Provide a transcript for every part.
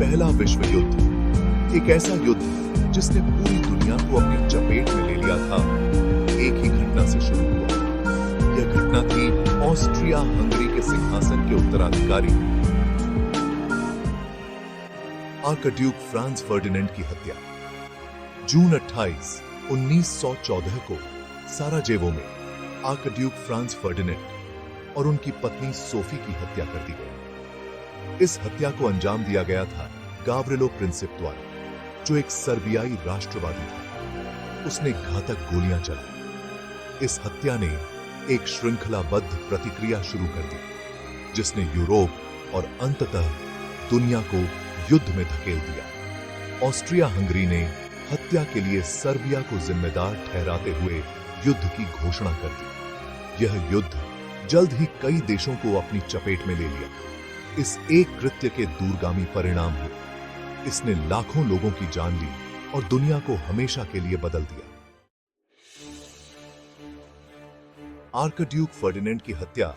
पहला विश्व युद्ध एक ऐसा युद्ध जिसने पूरी दुनिया को अपनी चपेट में ले लिया था, एक ही घटना से शुरू हुआ। यह घटना थी ऑस्ट्रिया हंगरी के सिंहासन के उत्तराधिकारी आर्कड्यूक फ्रांज फर्डिनेंड की हत्या। जून 28, 1914 को साराजेवो में आर्कड्यूक फ्रांज फर्डिनेंड और उनकी पत्नी सोफी की हत्या कर दी गई। इस हत्या को अंजाम दिया गया था गावरिलो प्रिंसिप द्वारा, जो एक सर्बियाई राष्ट्रवादी था। उसने घातक गोलियां चलाई। इस हत्या ने एक श्रृंखलाबद्ध प्रतिक्रिया शुरू कर दी, जिसने यूरोप और अंततः दुनिया को युद्ध में धकेल दिया। ऑस्ट्रिया हंगरी ने हत्या के लिए सर्बिया को जिम्मेदार ठहराते हुए युद्ध की घोषणा कर दी। यह युद्ध जल्द ही कई देशों को अपनी चपेट में ले लिया। इस एक कृत्य के दूरगामी परिणाम हुए। इसने लाखों लोगों की जान ली और दुनिया को हमेशा के लिए बदल दिया। आर्कड्यूक फर्डिनेंड की हत्या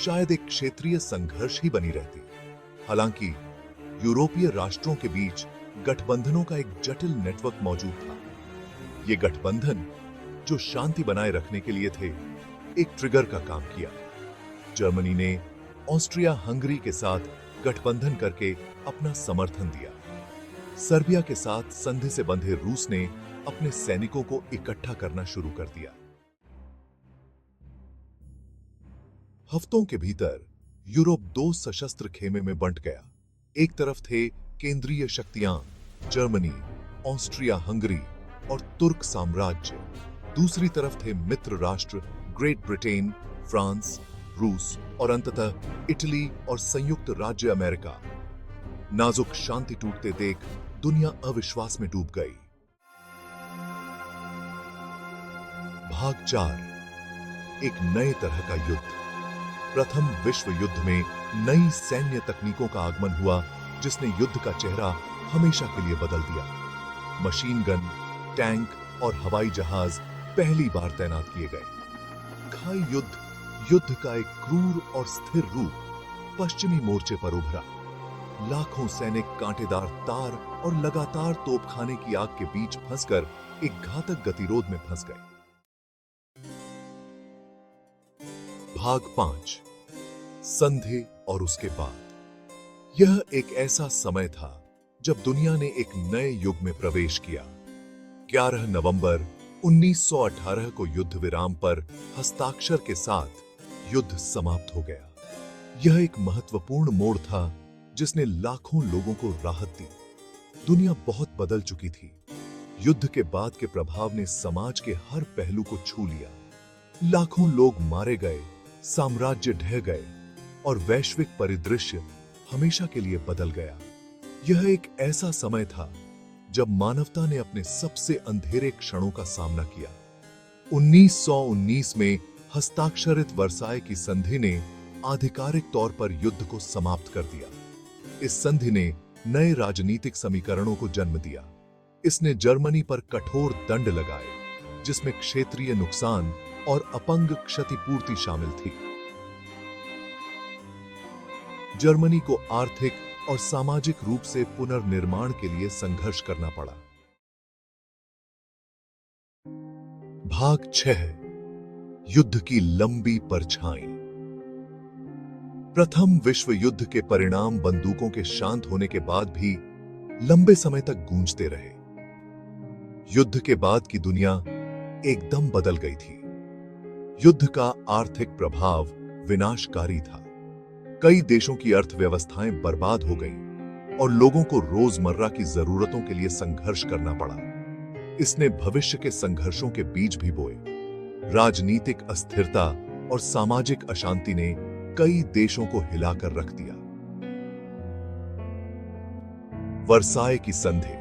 शायद एक क्षेत्रीय संघर्ष ही बनी रहती। हालांकि यूरोपीय राष्ट्रों के बीच गठबंधनों का एक जटिल नेटवर्क मौजूद था। ये गठबंधन, जो शांति बनाए रखने के लिए थे, एक ट्रिगर का काम किया। जर्मनी ने ऑस्ट्रिया हंगरी के साथ गठबंधन करके अपना समर्थन दिया। सर्बिया के साथ संधि से बंधे रूस ने अपने सैनिकों को इकट्ठा करना शुरू कर दिया। हफ्तों के भीतर यूरोप दो सशस्त्र खेमे में बंट गया। एक तरफ थे केंद्रीय शक्तियां जर्मनी, ऑस्ट्रिया हंगरी और तुर्क साम्राज्य। दूसरी तरफ थे मित्र राष्ट्र ग्रेट ब्रिटेन, फ्रांस, रूस और अंततः इटली और संयुक्त राज्य अमेरिका। नाजुक शांति टूटते देख दुनिया अविश्वास में डूब गई। भाग 4, एक नए तरह का युद्ध। प्रथम विश्व युद्ध में नई सैन्य तकनीकों का आगमन हुआ, जिसने युद्ध का चेहरा हमेशा के लिए बदल दिया। मशीन गन, टैंक और हवाई जहाज पहली बार तैनात किए गए। खाई युद्ध का एक क्रूर और स्थिर रूप पश्चिमी मोर्चे पर उभरा। लाखों सैनिक कांटेदार तार और लगातार तोपखाने की आग के बीच फंसकर एक घातक गतिरोध में फंस गए। भाग 5, संधि और उसके बाद। यह एक ऐसा समय था जब दुनिया ने एक नए युग में प्रवेश किया। 11 नवंबर 1918 को युद्ध विराम पर हस्ताक्षर के साथ युद्ध समाप्त हो गया। यह एक महत्वपूर्ण मोड़ था जिसने लाखों लोगों को राहत दी। दुनिया बहुत बदल चुकी थी। युद्ध के बाद के प्रभाव ने समाज के हर पहलू को छू लिया। लाखों लोग मारे गए, साम्राज्य ढह गए और वैश्विक परिदृश्य हमेशा के लिए बदल गया। यह एक ऐसा समय था जब मानवता ने अपने सबसे अंधेरे क्षणों का सामना किया। 1919 में हस्ताक्षरित वर्साय की संधि ने आधिकारिक तौर पर युद्ध को समाप्त कर दिया। इस संधि ने नए राजनीतिक समीकरणों को जन्म दिया। इसने जर्मनी पर कठोर दंड लगाए, जिसमें क्षेत्रीय नुकसान और अपंग क्षतिपूर्ति शामिल थी। जर्मनी को आर्थिक और सामाजिक रूप से पुनर्निर्माण के लिए संघर्ष करना पड़ा। भाग 6, युद्ध की लंबी परछाई। प्रथम विश्व युद्ध के परिणाम बंदूकों के शांत होने के बाद भी लंबे समय तक गूंजते रहे। युद्ध के बाद की दुनिया एकदम बदल गई थी। युद्ध का आर्थिक प्रभाव विनाशकारी था। कई देशों की अर्थव्यवस्थाएं बर्बाद हो गईं और लोगों को रोजमर्रा की जरूरतों के लिए संघर्ष करना पड़ा। इसने भविष्य के संघर्षों के बीज भी बोए। राजनीतिक अस्थिरता और सामाजिक अशांति ने कई देशों को हिलाकर रख दिया। वर्साय की संधि।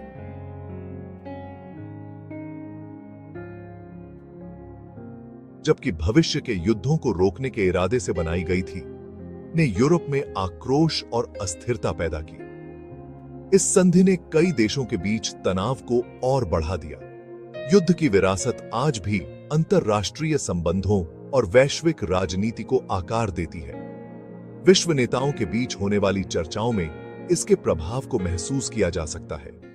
जबकि भविष्य के युद्धों को रोकने के इरादे से बनाई गई थी, ने यूरोप में आक्रोश और अस्थिरता पैदा की। इस संधि ने कई देशों के बीच तनाव को और बढ़ा दिया। युद्ध की विरासत आज भी अंतरराष्ट्रीय संबंधों और वैश्विक राजनीति को आकार देती है। विश्व नेताओं के बीच होने वाली चर्चाओं में इसके प्रभाव को महसूस किया जा सकता है।